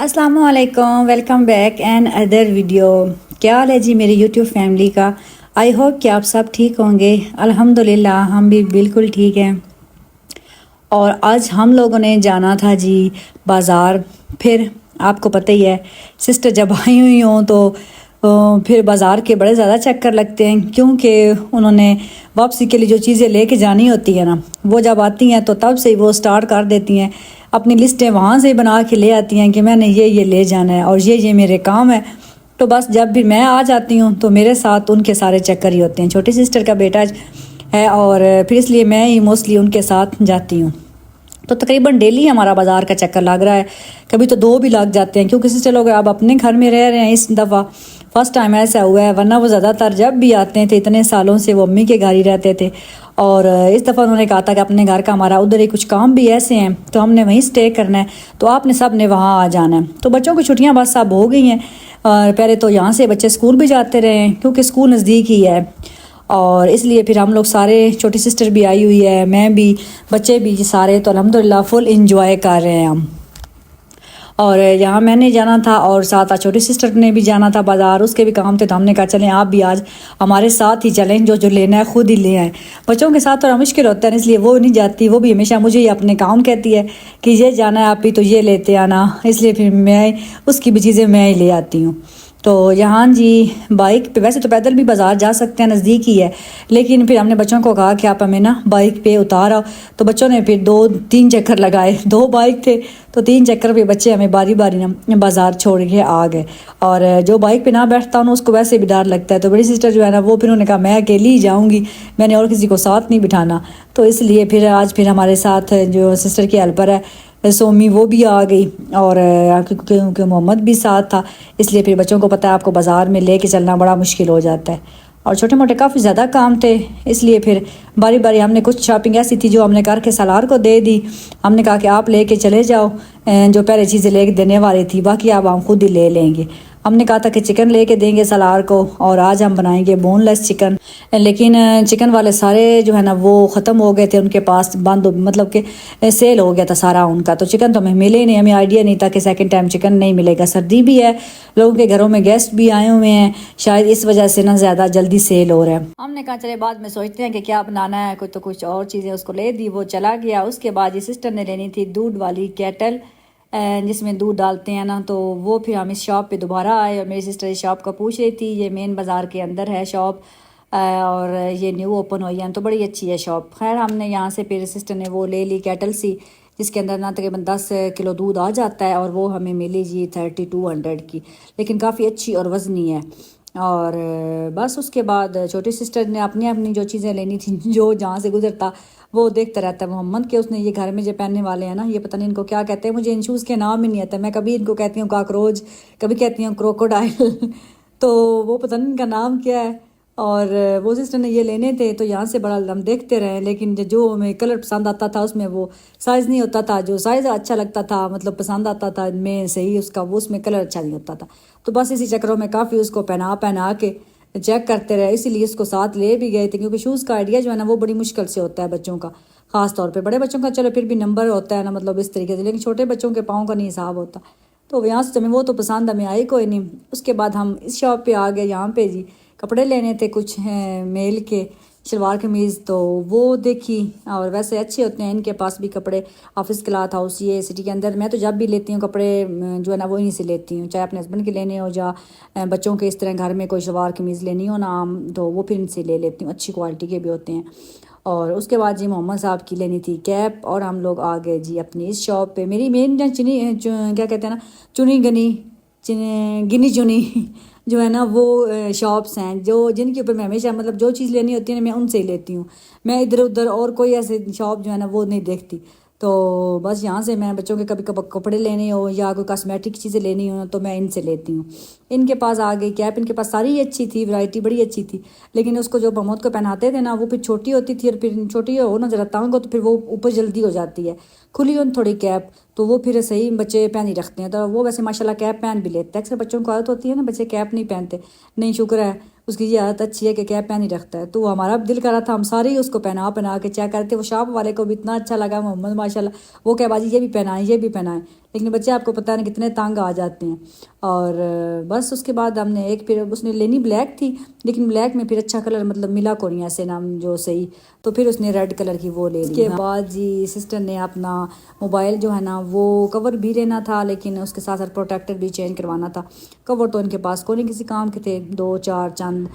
अस्सलामुअलैकुम, welcome back and other video. क्या हाल है जी मेरी यूट्यूब फैमिली का। आई होप कि आप सब ठीक होंगे। अल्हम्दुलिल्लाह हम भी बिल्कुल ठीक हैं। और आज हम लोगों ने जाना था जी बाज़ार। फिर आपको पता ही है, सिस्टर जब आई हुई हों तो फिर बाज़ार के बड़े ज़्यादा चक्कर लगते हैं, क्योंकि उन्होंने वापसी के लिए जो चीज़ें लेके जानी होती है ना, वो जब आती हैं तो तब से ही वो स्टार्ट कर देती हैं। अपनी लिस्टें वहाँ से बना के ले आती हैं कि मैंने ये ले जाना है और ये मेरे काम है। तो बस जब भी मैं आ जाती हूँ तो मेरे साथ उनके सारे चक्कर ही होते हैं। छोटी सिस्टर का बेटा है और फिर इसलिए मैं ही मोस्टली उनके साथ जाती हूँ। तो तकरीबन डेली हमारा बाज़ार का चक्कर लग रहा है, कभी तो दो भी लग जाते हैं, क्योंकि सिस्टर लोग अब अपने घर में रह रहे हैं। इस दफ़ा फ़र्स्ट टाइम ऐसा हुआ है, वरना वो ज़्यादातर जब भी आते थे इतने सालों से वो अम्मी के घर ही रहते थे। और इस दफ़ा उन्होंने कहा था कि अपने घर का हमारा उधर ही कुछ काम भी ऐसे हैं तो हमने वहीं स्टे करना है, तो आपने सब ने वहाँ आ जाना है। तो बच्चों की छुट्टियाँ बस अब हो गई हैं। और पहले तो यहाँ से बच्चे स्कूल भी जाते रहे हैं, क्योंकि स्कूल नज़दीक ही है, और इसलिए फिर हम लोग सारे, छोटी सिस्टर भी आई हुई है, मैं भी, बच्चे भी सारे, तो अल्हम्दुलिल्लाह फुल इंजॉय कर रहे हैं हम। और यहाँ मैंने जाना था और साथ छोटी सिस्टर ने भी जाना था बाज़ार, उसके भी काम थे, तो हमने कहा चलें आप भी आज हमारे साथ ही चलें, जो जो लेना है खुद ही ले आए। बच्चों के साथ थोड़ा मुश्किल होता है, इसलिए वो नहीं जाती, वो भी हमेशा मुझे ही अपने काम कहती है कि ये जाना है आप ही, तो ये लेते आना, इसलिए फिर मैं उसकी भी चीज़ें मैं ही ले आती हूँ। तो यहाँ जी बाइक पे, वैसे तो पैदल भी बाज़ार जा सकते हैं, नज़दीक ही है, लेकिन फिर हमने बच्चों को कहा कि आप हमें ना बाइक पे उतार आओ। तो बच्चों ने फिर 2-3 चक्कर लगाए, 2 बाइक थे तो 3 चक्कर पे बच्चे हमें बारी बारी ना बाज़ार छोड़ के आ गए। और जो बाइक पे ना बैठता हूँ उसको वैसे भी डर लगता है, तो बड़ी सिस्टर जो है ना वो फिर उन्होंने कहा मैं अकेली ही जाऊँगी, मैंने और किसी को साथ नहीं बिठाना। तो इसलिए फिर आज फिर हमारे साथ जो सिस्टर की हेल्पर है सोमी, वो भी आ गई, और क्योंकि मोहम्मद भी साथ था, इसलिए फिर बच्चों को पता है आपको बाज़ार में लेके चलना बड़ा मुश्किल हो जाता है, और छोटे मोटे काफ़ी ज़्यादा काम थे, इसलिए फिर बारी बारी हमने, कुछ शॉपिंग ऐसी थी जो हमने करके सलार को दे दी। हमने कहा कि आप लेके चले जाओ जो पहले चीज़ें लेके देने वाली थी, बाकी अब हम खुद ही ले लेंगे। हमने कहा था कि चिकन लेके देंगे सलार को, और आज हम बनाएंगे बोनलेस चिकन, लेकिन चिकन वाले सारे जो है ना वो ख़त्म हो गए थे, उनके पास बंद, मतलब कि सेल हो गया था सारा उनका, तो चिकन तो हमें मिले ही नहीं, हमें आइडिया नहीं था कि सेकंड टाइम चिकन नहीं मिलेगा। सर्दी भी है, लोगों के घरों में गेस्ट भी आए हुए हैं, शायद इस वजह से ना ज़्यादा जल्दी सेल हो रहा है। हमने कहा चले बाद में सोचते हैं कि क्या बनाना है, कुछ तो कुछ और चीज़ें उसको ले दी, वो चला गया। उसके बाद ये सिस्टर ने लेनी थी दूध वाली केटल, जिसमें दूध डालते हैं ना, तो वो फिर हम इस शॉप पे दोबारा आए, और मेरी सिस्टर इस शॉप का पूछ रही थी। ये मेन बाज़ार के अंदर है शॉप, और ये न्यू ओपन हुई है, तो बड़ी अच्छी है शॉप। खैर हमने यहाँ से फिर सिस्टर ने वो ले ली केटल सी, जिसके अंदर ना तकरीबन 10 किलो दूध आ जाता है, और वो हमें मिली जी 3200 की, लेकिन काफ़ी अच्छी और वज़नी है। और बस उसके बाद छोटी सिस्टर ने अपनी अपनी जो चीज़ें लेनी थी, जो जहाँ से गुजरता वो देखता रहता है मोहम्मद के, उसने ये घर में जो पहनने वाले हैं ना, ये पता नहीं इनको क्या कहते हैं, मुझे इन शूज़ के नाम ही नहीं आता। मैं कभी इनको कहती हूँ काकरोच, कभी कहती हूँ क्रोकोडाइल तो वो पता नहीं इनका नाम क्या है। और वो सिस्टर ने ये लेने थे, तो यहाँ से बड़ा हम देखते रहे, लेकिन जो हमें कलर पसंद आता था उसमें वो साइज़ नहीं होता था, जो साइज़ अच्छा लगता था, मतलब पसंद आता था में सही उसका, वो उसमें कलर अच्छा नहीं होता था। तो बस इसी चक्करों में काफ़ी उसको पहना पहना के चेक करते रहे, इसीलिए इसको साथ ले भी गए थे, क्योंकि शूज़ का आइडिया जो है ना वो बड़ी मुश्किल से होता है बच्चों का, ख़ास तौर पे। बड़े बच्चों का चलो फिर भी नंबर होता है ना, मतलब इस तरीके से, लेकिन छोटे बच्चों के पाँव का नहीं हिसाब होता। तो यहाँ से हमें वो तो पसंद हमें आई कोई नहीं। उसके बाद हम इस शॉप पे आ गए, यहाँ पे जी कपड़े लेने थे कुछ हैं मेल के, शलवार कमीज़, तो वो देखी, और वैसे अच्छे होते हैं इनके पास भी कपड़े। ऑफिस क्लॉथ हाउस ये सिटी के अंदर, मैं तो जब भी लेती हूँ कपड़े जो है ना वो यहीं से लेती हूँ, चाहे अपने हस्बैंड के लेने हो या बच्चों के इस तरह घर में कोई शलवार कमीज़ लेनी हो ना, तो वो फिर इनसे ले लेती हूँ, अच्छी क्वालिटी के भी होते हैं। और उसके बाद जी मोहम्मद साहब की लेनी थी कैप, और हम लोग आ गए जी अपनी इस शॉप पे। मेरी मेन क्या कहते हैं ना, चुनी गनी गिनी चुनी जो है ना वो शॉप्स हैं जो जिनके ऊपर मैं हमेशा, मतलब जो चीज़ लेनी होती है ना मैं उनसे ही लेती हूँ, मैं इधर उधर और कोई ऐसे शॉप जो है ना वो नहीं देखती। तो बस यहाँ से मैं बच्चों के कभी कभी कपड़े लेने हो या कोई कॉस्मेटिक चीज़ें लेनी हो तो मैं इनसे लेती हूँ। इनके पास आ गई कैप, इनके पास सारी अच्छी थी, वैरायटी बड़ी अच्छी थी, लेकिन उसको जो प्रमोद को पहनाते थे ना वो फिर छोटी होती थी, और फिर छोटी हो ना ज़रा तंग हो तो फिर वो ऊपर जल्दी हो जाती है, खुली हो थोड़ी कैप, तो वो फिर सही बच्चे पहन ही रखते हैं। तो वो वैसे माशाल्लाह कैप पहन भी लेते हैं, अक्सर बच्चों को आदत होती है ना बच्चे कैप नहीं पहनते, नहीं शुक्र है उसकी ये आदत अच्छी है कि कैप पहन ही रखता है। तो हमारा दिल करा था हम सारे ही उसको पहना पहना के चेक करते, वो शॉप वाले को भी इतना अच्छा लगा मोहम्मद माशाल्लाह, वो कह बाजी ये भी पहनाएं ये भी पहनाएं, लेकिन बच्चे आपको पता नहीं कितने तंग आ जाते हैं। और बस उसके बाद हमने एक, फिर उसने लेनी ब्लैक थी, लेकिन ब्लैक में फिर अच्छा कलर मतलब मिला को नहीं ऐसे नाम जो सही, तो फिर उसने रेड कलर की वो ले ली। उसके बाद जी सिस्टर ने अपना मोबाइल जो है ना वो कवर भी लेना था, लेकिन उसके साथ साथ प्रोटेक्टर भी चेंज करवाना था। कवर तो इनके पास कोई नहीं किसी काम के थे, 2-4 चंद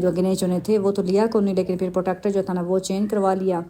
जो गिने चुने थे वो तो लिया को नहीं, लेकिन फिर प्रोटेक्टर जो था ना वो चेंज करवा लिया।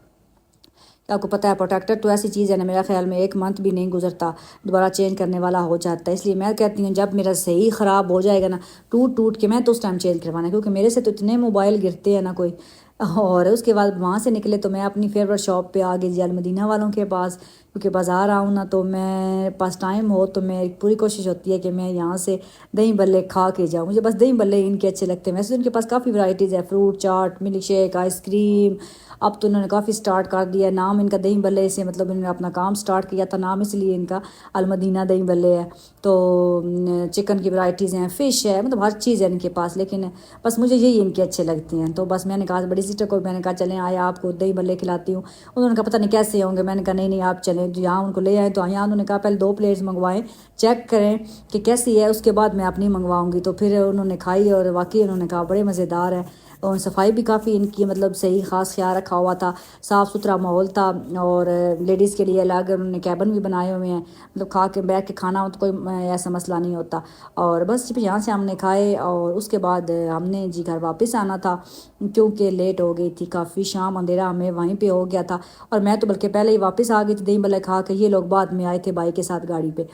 आपको पता है प्रोटेक्टर तो ऐसी चीज़ है ना, मेरा ख्याल में 1 मंथ भी नहीं गुजरता दोबारा चेंज करने वाला हो जाता है। इसलिए मैं कहती हूँ जब मेरा सही ख़राब हो जाएगा ना टूट टूट के, मैं तो उस टाइम चेंज करवाना, क्योंकि मेरे से तो इतने मोबाइल गिरते हैं ना कोई। और उसके बाद वहाँ से निकले तो मैं अपनी फेवरेट शॉप पे आ गई जी, अलमदीना वालों के पास, क्योंकि बाज़ार आऊँ ना तो मैं पास टाइम हो तो मैं पूरी कोशिश होती है कि मैं यहाँ से दही बल्ले खा के जाऊँ। मुझे बस दही बल्ले इनके अच्छे लगते हैं। वैसे तो इनके पास काफ़ी वैरायटीज़ है, फ्रूट चाट, मिल्क शेक, आइसक्रीम। अब तो उन्होंने काफ़ी स्टार्ट कर दिया है, नाम इनका दही बल्ले से मतलब इन्होंने अपना काम स्टार्ट किया था, नाम इसलिए इनका अलमदीना दही बल्ले है। तो चिकन की वैरायटीज़ हैं, फ़िश है, मतलब हर चीज़ है इनके पास, लेकिन बस मुझे यही इनके अच्छे लगते हैं। तो बस मैंने कहा बड़ी सिस्टर को, मैंने कहा चलें आया आपको दही बल्ले खिलाती हूँ। उन्होंने कहा पता नहीं कैसे होंगे, मैंने कहा नहीं नहीं आप चलें, जो यहाँ उनको ले आए तो यहाँ उन्होंने कहा पहले 2 प्लेट्स मंगवाएं, चेक करें कि कैसी है, उसके बाद मैं अपनी मंगवाऊँगी। तो फिर उन्होंने खाई और वाकई उन्होंने कहा बड़े मज़ेदार है। और सफाई भी काफ़ी इनकी मतलब सही ख़ास ख्याल रखा हुआ था, साफ़ सुथरा माहौल था। और लेडीज़ के लिए अलग उन्होंने कैबिन भी बनाए हुए हैं, मतलब खा के बैठ के खाना हो तो कोई ऐसा मसला नहीं होता। और बस फिर यहाँ से हमने खाए और उसके बाद हमने जी घर वापस आना था, क्योंकि लेट हो गई थी काफ़ी, शाम अंधेरा हमें वहीं पे हो गया था। और मैं तो बल्कि पहले ही वापस आ गई थी दही बल्ले खा के, ये लोग बाद में आए थे भाई के साथ गाड़ी पे।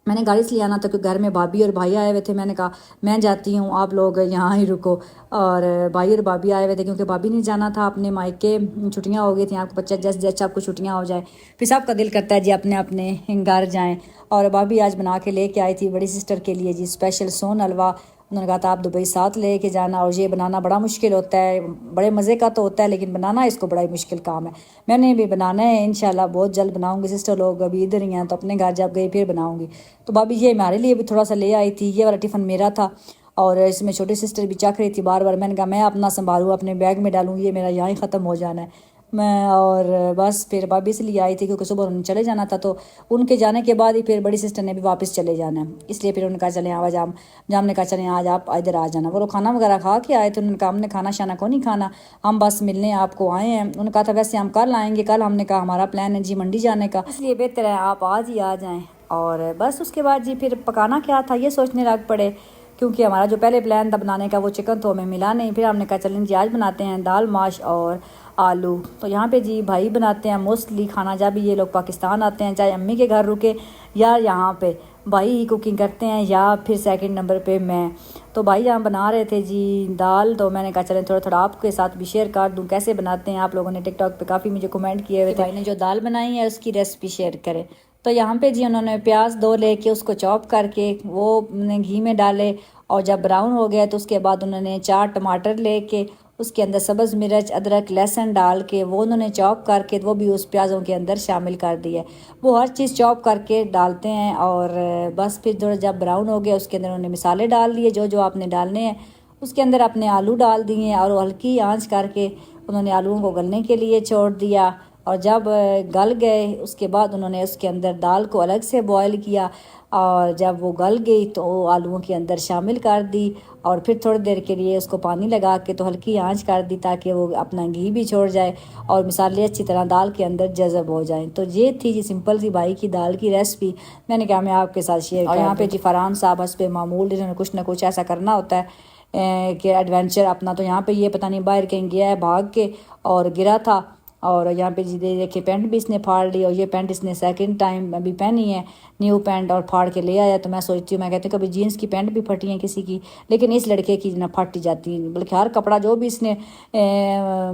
मैंने गाड़ी से ले आना था क्योंकि घर में भाभी और भाई आए हुए थे। मैंने कहा मैं जाती हूँ, आप लोग यहाँ ही रुको। और भाई और भाभी आए हुए थे क्योंकि भाभी ने जाना था अपने मायके, छुट्टियाँ हो गई थी आपको बच्चा, जैसे जैसे आपको छुट्टियाँ हो जाए फिर सबका दिल करता है जी अपने अपने घर जाएँ। और भाभी आज बना के लेके आई थी बड़ी सिस्टर के लिए जी स्पेशल सोन हलवा। उन्होंने कहा था आप दुबई साथ ले के जाना, और ये बनाना बड़ा मुश्किल होता है, बड़े मज़े का तो होता है लेकिन बनाना इसको बड़ा ही मुश्किल काम है। मैंने भी बनाना है, इंशाल्लाह बहुत जल्द बनाऊंगी। सिस्टर लोग अभी इधर ही हैं तो अपने घर जब गई फिर बनाऊंगी। तो भाभी ये हमारे लिए भी थोड़ा सा ले आई थी, ये वाला टिफ़िन मेरा था और इसमें छोटी सिस्टर भी चख रही थी बार बार। मैंने कहा मैं अपना संभालूँ, अपने बैग में डालूँ, ये मेरा यहाँ ही ख़त्म हो जाना है मैं। और बस फिर भाभी इसलिए आई थी क्योंकि सुबह उन्होंने चले जाना था, तो उनके जाने के बाद ही फिर बड़ी सिस्टर ने भी वापस चले जाना है, इसलिए फिर उन्होंने कहा चलें आज हम जाम ने कहा चलें आज आप इधर आ जाना। वो लोग खाना वगैरह खा के आए थे, उन्होंने कहा हमने खाना शाना को नहीं खाना, हम बस मिलने आपको आए हैं। उन्होंने कहा था वैसे हम कल आएंगे, कल हमने कहा हमारा प्लान है जी मंडी जाने का, इसलिए बेहतर है आप आज ही आ जाएँ। और बस उसके बाद जी फिर पकाना क्या था ये सोचने लग पड़े, क्योंकि हमारा जो पहले प्लान था बनाने का वो चिकन तो हमें मिला नहीं। फिर हमने कहा चलें जी आज बनाते हैं दाल माश और आलू। तो यहाँ पे जी भाई बनाते हैं मोस्टली खाना, जब भी ये लोग पाकिस्तान आते हैं चाहे अम्मी के घर रुके या यहाँ पे भाई ही कुकिंग करते हैं, या फिर सेकंड नंबर पे मैं। तो भाई यहाँ बना रहे थे जी दाल, तो मैंने कहा चलें थोड़ा थोड़ा आपके साथ भी शेयर कर दूँ कैसे बनाते हैं। आप लोगों ने टिकटॉक पे काफ़ी मुझे कमेंट किए हुए थे भाई ने जो दाल बनाई है उसकी रेसिपी शेयर करें। तो यहाँ पे जी उन्होंने प्याज 2 लेके उसको चॉप करके वो घी में डाले, और जब ब्राउन हो गया तो उसके बाद उन्होंने 4 टमाटर लेके उसके अंदर सब्ज़ मिर्च अदरक लहसुन डाल के वो उन्होंने चॉप करके वो भी उस प्याज़ों के अंदर शामिल कर दिया। वो हर चीज़ चॉप करके डालते हैं। और बस फिर थोड़ा जब ब्राउन हो गया उसके अंदर उन्होंने मसाले डाल दिए जो जो आपने डालने हैं, उसके अंदर अपने आलू डाल दिए और हल्की आंच करके उन्होंने आलूओं को गलने के लिए छोड़ दिया। और जब गल गए उसके बाद उन्होंने उसके अंदर दाल को अलग से बॉयल किया, और जब वो गल गई तो आलूओं के अंदर शामिल कर दी, और फिर थोड़ी देर के लिए उसको पानी लगा के तो हल्की आंच कर दी ताकि वो अपना घी भी छोड़ जाए और मसाले अच्छी तरह दाल के अंदर जज़ब हो जाएं। तो ये थी जी सिंपल सी भाई की दाल की रेसिपी, मैंने कहा मैं आपके साथ शेयर। और यहाँ पे जी फरहान साहब हंस पे मामूल इन्होंने कुछ ना कुछ ऐसा करना होता है कि एडवेंचर अपना। तो यहाँ पे ये पता नहीं बाहर कहीं गया है भाग के और गिरा था, और यहाँ पे जी देखिए पैंट भी इसने फाड़ ली, और ये पैंट इसने सेकंड टाइम अभी पहनी है न्यू पैंट और फाड़ के ले आया। तो मैं सोचती हूँ, मैं कहती हूँ कभी जीन्स की पैंट भी फटी है किसी की, लेकिन इस लड़के की ना फट जाती है। बल्कि हर कपड़ा जो भी इसने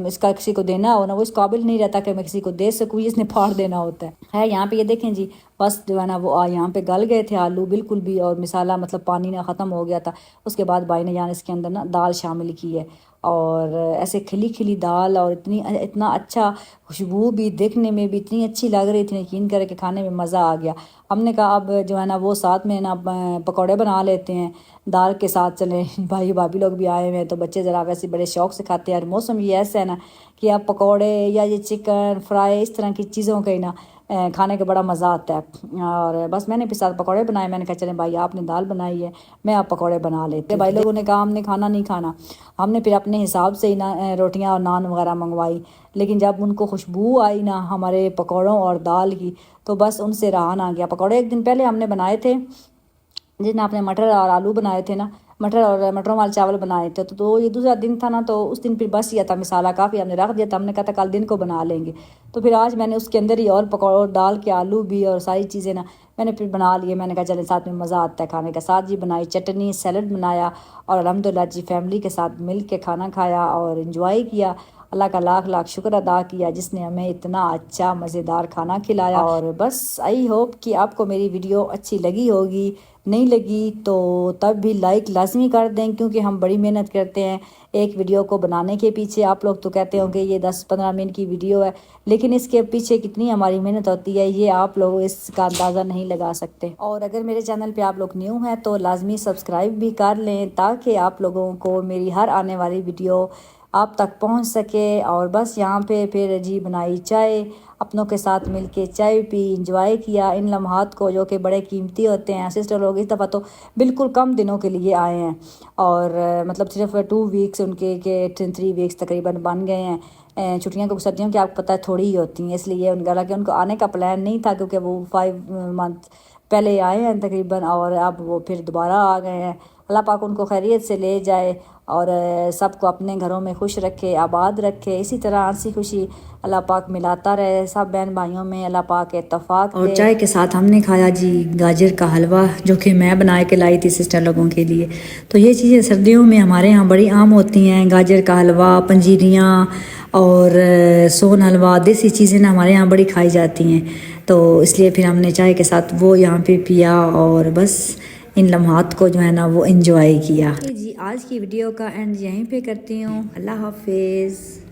इसका किसी को देना हो ना वो इस काबिल नहीं रहता कि मैं किसी को दे सकूँ, इसने फाड़ देना होता है। यहाँ पे ये देखें जी बस जो है ना वो यहाँ पे गल गए थे आलू बिल्कुल भी, और मिसाला मतलब पानी ना ख़त्म हो गया था। उसके बाद भाई ने यहाँ इसके अंदर ना दाल शामिल की है, और ऐसे खिली खिली दाल, और इतना अच्छा खुशबू भी देखने में भी इतनी अच्छी लग रही थी, यकीन करके खाने में मज़ा आ गया। हमने कहा अब जो है ना वो साथ में ना पकौड़े बना लेते हैं दाल के साथ। चले भाई भाभी लोग भी आए हुए हैं तो बच्चे ज़रा वैसे बड़े शौक से खाते हैं। और मौसम ये ऐसा है ना कि आप पकौड़े या ये चिकन फ्राई इस तरह की चीज़ों का ही ना खाने का बड़ा मज़ा आता है। और बस मैंने फिर साथ पकौड़े बनाए। मैंने कहा चलें भाई आपने दाल बनाई है, मैं आप पकौड़े बना लेते। भाई लोगों ने कहा हमने खाना नहीं खाना, हमने फिर अपने हिसाब से ही ना रोटियां और नान वगैरह मंगवाई। लेकिन जब उनको खुशबू आई ना हमारे पकौड़ों और दाल की, तो बस उनसे रहा ना गया। पकौड़े एक दिन पहले हमने बनाए थे, जिसने आपने मटर और आलू बनाए थे ना, मटर और मटरों वाले चावल बनाए थे। तो ये दूसरा दिन था ना, तो उस दिन फिर बस ये था, मसाला काफ़ी हमने रख दिया था। हमने कहा था कल दिन को बना लेंगे। तो फिर आज मैंने उसके अंदर ही और पकौड़े डाल के आलू भी और सारी चीज़ें ना मैंने फिर बना लिए। मैंने कहा चले साथ में मज़ा आता है खाने का। साथ जी बनाई चटनी, सैलड बनाया और अल्हम्दुलिल्लाह जी फैमिली के साथ मिल के खाना खाया और इन्जॉय किया। अल्लाह का लाख लाख शुक्र अदा किया जिसने हमें इतना अच्छा मज़ेदार खाना खिलाया। और बस आई होप कि आपको मेरी वीडियो अच्छी लगी होगी। नहीं लगी तो तब भी लाइक लाजमी कर दें, क्योंकि हम बड़ी मेहनत करते हैं एक वीडियो को बनाने के पीछे। आप लोग तो कहते होंगे ये 10-15 मिनट की वीडियो है, लेकिन इसके पीछे कितनी हमारी मेहनत होती है ये आप लोग इसका अंदाज़ा नहीं लगा सकते। और अगर मेरे चैनल पे आप लोग न्यू हैं तो लाजमी सब्सक्राइब भी कर लें, ताकि आप लोगों को मेरी हर आने वाली वीडियो आप तक पहुंच सके। और बस यहाँ पे फिर जी बनाई चाय, अपनों के साथ मिलके चाय पी, इंजॉय किया इन लम्हात को जो कि बड़े कीमती होते हैं। सिस्टर लोग इस दफ़ा तो बिल्कुल कम दिनों के लिए आए हैं, और मतलब सिर्फ 2 वीक्स उनके के 3 वीक्स तकरीबन बन गए हैं। छुट्टियां को सर्दियों की आपको पता है थोड़ी ही होती हैं, इसलिए उनका हालांकि उनको आने का प्लान नहीं था, क्योंकि वो 5 मंथ पहले आए हैं तकरीबन, और अब वो फिर दोबारा आ गए हैं। अल्लाह पाक उनको खैरियत से ले जाए और सबको अपने घरों में खुश रखे, आबाद रखे। इसी तरह हंसी खुशी अल्लाह पाक मिलाता रहे सब बहन भाइयों में, अल्लाह पाक इत्तफाक। और चाय के साथ हमने खाया जी गाजर का हलवा, जो कि मैं बना के लाई थी सिस्टर लोगों के लिए। तो ये चीज़ें सर्दियों में हमारे यहाँ बड़ी आम होती हैं, गाजर का हलवा, पंजीरियाँ और सोन हलवा, देसी चीज़ें ना हमारे यहाँ बड़ी खाई जाती हैं। तो इसलिए फिर हमने चाय के साथ वो यहाँ पे पिया और बस इन लम्हात को जो है ना वो एंजॉय किया। जी आज की वीडियो का एंड यहीं पे करती हूँ। अल्लाह हाफिज़।